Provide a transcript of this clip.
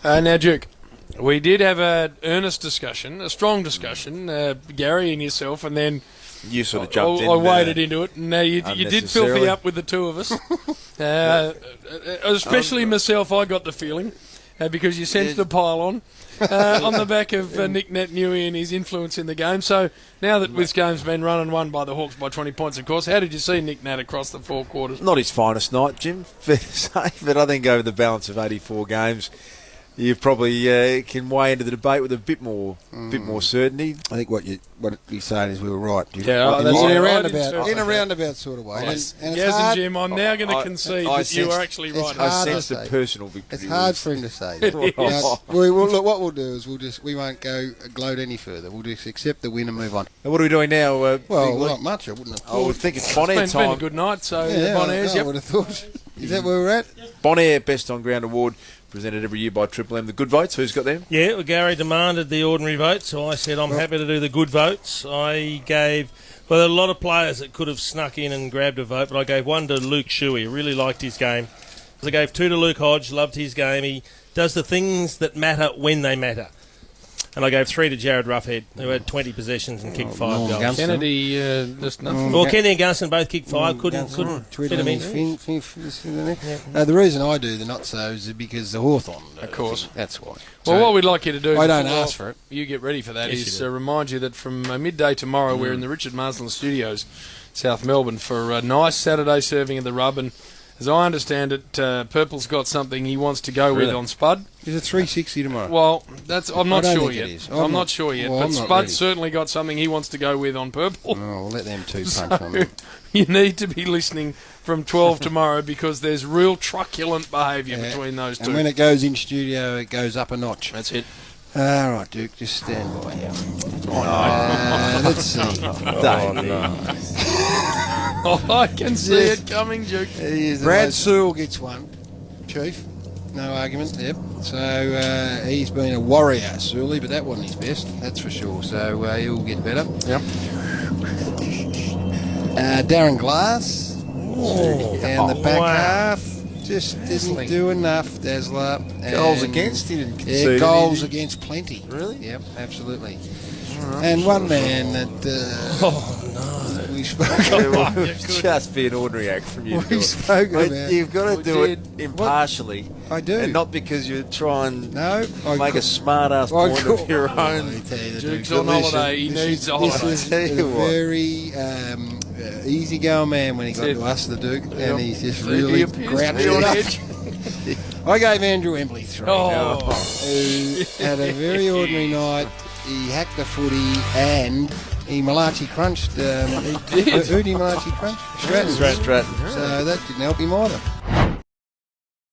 Now, Duke, we did have an earnest discussion, a strong discussion, Garry and yourself, and then you sort of jumped in. I waded into it, and you did filthy up with the two of us. Especially myself, I got the feeling, because you sensed a pile-on the back of Nic Natanui and his influence in the game. So now that this game's been run and won by the Hawks by 20 points, of course, how did you see Nic Nat across the 4 quarters? Not his finest night, Jim, fair to say, but I think over the balance of 84 games, you probably can weigh into the debate with a bit more certainty. I think what you're saying is we were right. Yeah, in a roundabout sort of way. Yes. And Yes, and Jim, I'm now going to concede that you are actually right. I sensed a personal victory. It's hard for him to say that. Look, what we'll do is we won't go gloat any further. We'll just accept the win and move on. What are we doing now? Well, not much. I wouldn't have thought. I would think it's Bonaire It's been a time. good night, so Yeah, Bonairs, I would have thought. Is that where we're at? Bonaire Best on Ground Award, presented every year by Triple M. The good votes, who's got them? Yeah, well, Garry demanded the ordinary vote, so I said I'm happy to do the good votes. I gave, well, there are a lot of players that could have snuck in and grabbed a vote, but I gave one to Luke Shuey. I really liked his game. I gave 2 to Luke Hodge, loved his game. He does the things that matter when they matter. And I gave 3 to Jared Roughead, who had 20 possessions and kicked 5 goals. Kennedy, just nothing. Well, Kennedy and Gunston both kicked 5, couldn't fit them in. The reason I do the not-sos is because the Hawthorn. Of course. That's why. Well, what we'd like you to do... I don't ask for it. You get ready for that, Yes, is you do. remind you that from midday tomorrow we're in the Richard Marsland Studios, South Melbourne, for a nice Saturday serving of the rub. And as I understand it, Purple's got something he wants to go with on Spud. Is it 360 tomorrow? Well, I'm not I don't sure think yet. it is. I'm not sure yet. Well, But I'm not Spud's ready. certainly got something he wants to go with on Purple. Oh, we'll let them two punch So on it. you need to be listening from 12 tomorrow, because there's real truculent behaviour between those two. And when it goes in studio, it goes up a notch. That's it. All right, Duke, just stand by here. Let's see. Oh, I can see it coming, Duke. Brad Sewell gets one, Chief. No argument, yep. So he's been a warrior, Sewelly, but that wasn't his best, that's for sure. So he'll get better. Yep. Darren Glass down the back half. Just didn't do enough, Dazzler. Goals against, he didn't concede. Yeah, goals against plenty. Really? Yep, absolutely. And one man that we spoke about. Just be an ordinary act from you. We spoke about. You've got to do it impartially. I do. And not because you're trying No, to make a smart-ass point of your own. Duke's on holiday. He needs a holiday. This is a very easy-going man when he got to us, the Duke, and he's just really grouched on up. edge. I gave Andrew Embley 3. Oh. Who had a very ordinary night. He hacked the footy and he Malachi crunched. Who did he Malachi crunch? Stratton. Stratton. So that didn't help him either.